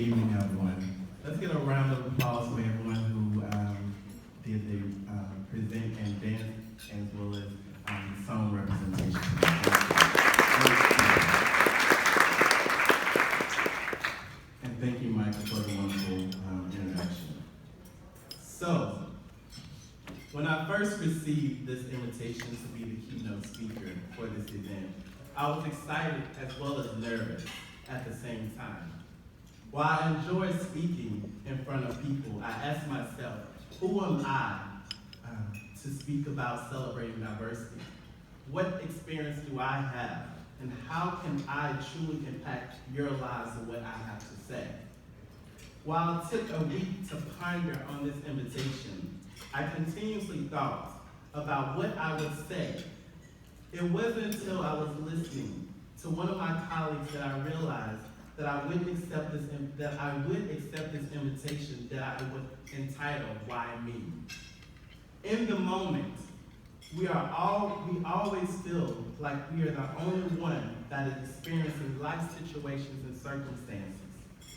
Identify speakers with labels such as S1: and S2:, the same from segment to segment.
S1: evening, everyone. Let's get a round of applause for everyone who did the present and dance as well as song representation. And thank you, Michael, for the wonderful introduction. So, when I first received this invitation to be the keynote speaker for this event, I was excited as well as nervous at the same time. While I enjoy speaking in front of people, I ask myself, who am I to speak about celebrating diversity? What experience do I have? And how can I truly impact your lives with what I have to say? While it took a week to ponder on this invitation, I continuously thought about what I would say. It wasn't until I was listening to one of my colleagues that I realized that I would accept this invitation that I would entitle "Why Me?" In the moment, we always feel like we are the only one that is experiencing life situations and circumstances.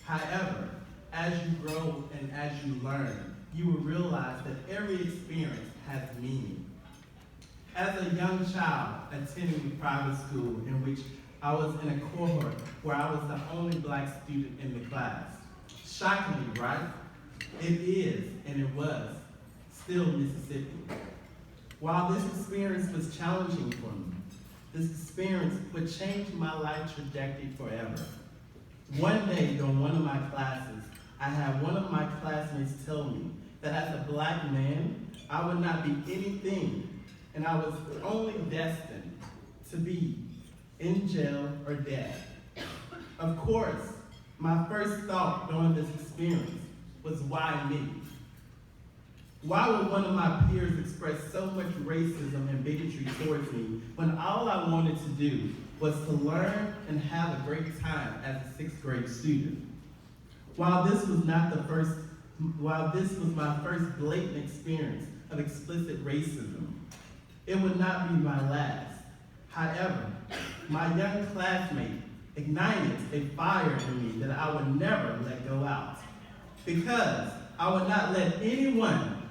S1: However, as you grow and as you learn, you will realize that every experience has meaning. As a young child attending a private school in which I was in a cohort where I was the only black student in the class. Shockingly, right? It is, and it was, still Mississippi. While this experience was challenging for me, this experience would change my life trajectory forever. One day during one of my classes, I had one of my classmates tell me that as a black man, I would not be anything, and I was only destined to be in jail or dead. Of course, my first thought during this experience was, why me? Why would one of my peers express so much racism and bigotry towards me when all I wanted to do was to learn and have a great time as a 6th grade student? While this was my first blatant experience of explicit racism, it would not be my last. However, my young classmate ignited a fire in me that I would never let go out, because I would not let anyone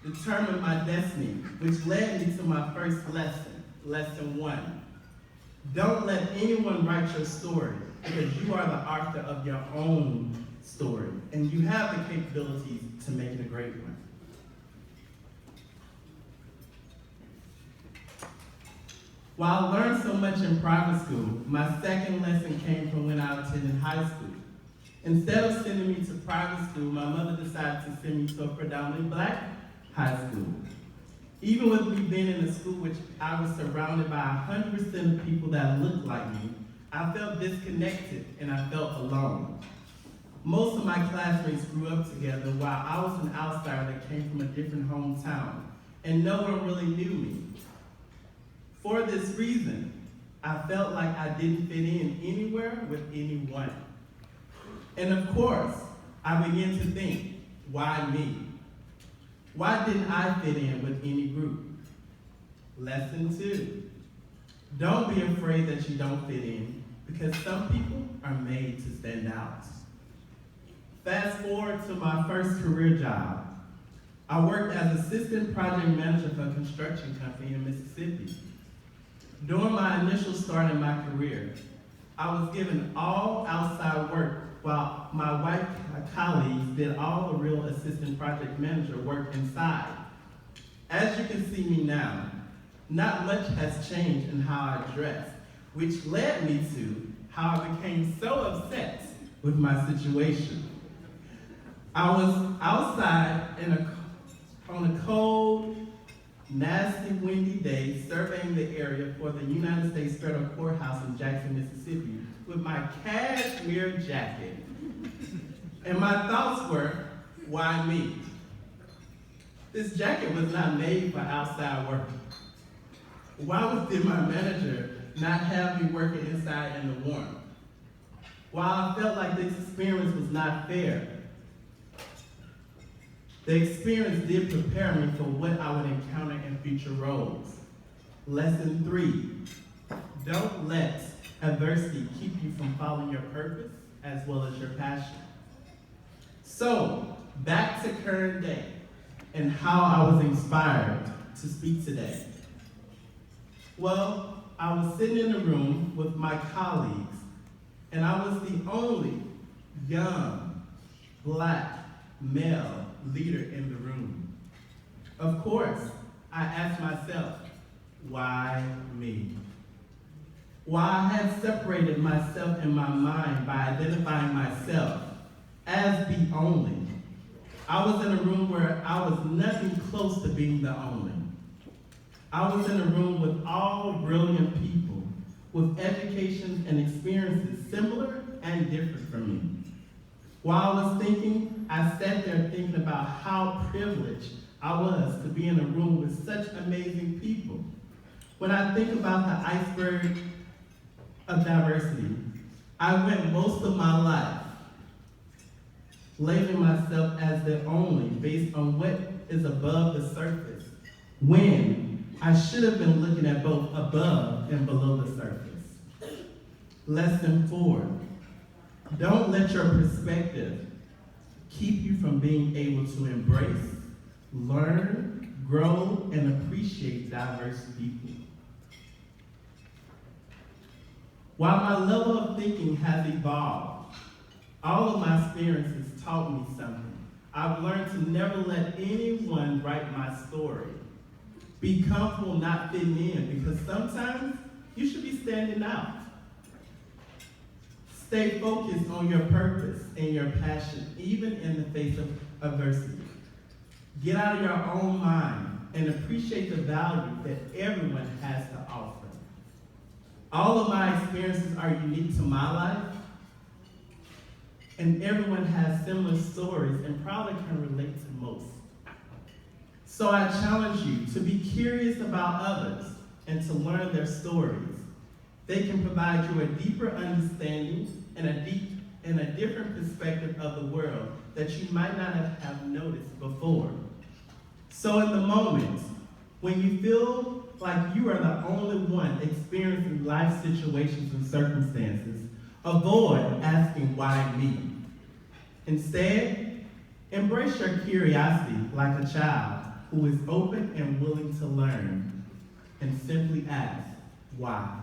S1: determine my destiny, which led me to my first lesson, lesson 1. Don't let anyone write your story, because you are the author of your own story, and you have the capabilities to make it a great one. While I learned so much in private school, my second lesson came from when I attended high school. Instead of sending me to private school, my mother decided to send me to a predominantly black high school. Even with me being in a school which I was surrounded by 100% of people that looked like me, I felt disconnected and I felt alone. Most of my classmates grew up together while I was an outsider that came from a different hometown, and no one really knew me. For this reason, I felt like I didn't fit in anywhere with anyone. And of course, I began to think, why me? Why didn't I fit in with any group? Lesson 2, don't be afraid that you don't fit in, because some people are made to stand out. Fast forward to my first career job. I worked as assistant project manager for a construction company in Mississippi. During my initial start in my career, I was given all outside work while my white colleagues did all the real assistant project manager work inside. As you can see me now, not much has changed in how I dress, which led me to how I became so upset with my situation. I was outside on a cold, nasty, windy day, surveying the area for the United States Federal Courthouse in Jackson, Mississippi, with my cashmere jacket. And my thoughts were, why me? This jacket was not made for outside work. Why did my manager not have me working inside in the warmth? While I felt like this experience was not fair, the experience did prepare me for what I would encounter in future roles. Lesson 3, don't let adversity keep you from following your purpose as well as your passion. So, back to current day and how I was inspired to speak today. Well, I was sitting in a room with my colleagues, and I was the only young, black, male leader in the room. Of course, I asked myself, why me? While I had separated myself in my mind by identifying myself as the only, I was in a room where I was nothing close to being the only. I was in a room with all brilliant people with educations and experiences similar and different from me. While I was thinking, I sat there thinking about how privileged I was to be in a room with such amazing people. When I think about the iceberg of diversity, I went most of my life labeling myself as the only based on what is above the surface, when I should have been looking at both above and below the surface. Lesson 4, don't let your perspective keep you from being able to embrace, learn, grow, and appreciate diverse people. While my level of thinking has evolved, all of my experiences taught me something. I've learned to never let anyone write my story. Be comfortable not fitting in, because sometimes you should be standing out. Stay focused on your purpose and your passion, even in the face of adversity. Get out of your own mind and appreciate the value that everyone has to offer. All of my experiences are unique to my life, and everyone has similar stories and probably can relate to most. So I challenge you to be curious about others and to learn their stories. They can provide you a deeper understanding and a different perspective of the world that you might not have noticed before. So in the moment, when you feel like you are the only one experiencing life situations and circumstances, avoid asking why me. Instead, embrace your curiosity like a child who is open and willing to learn, and simply ask, why?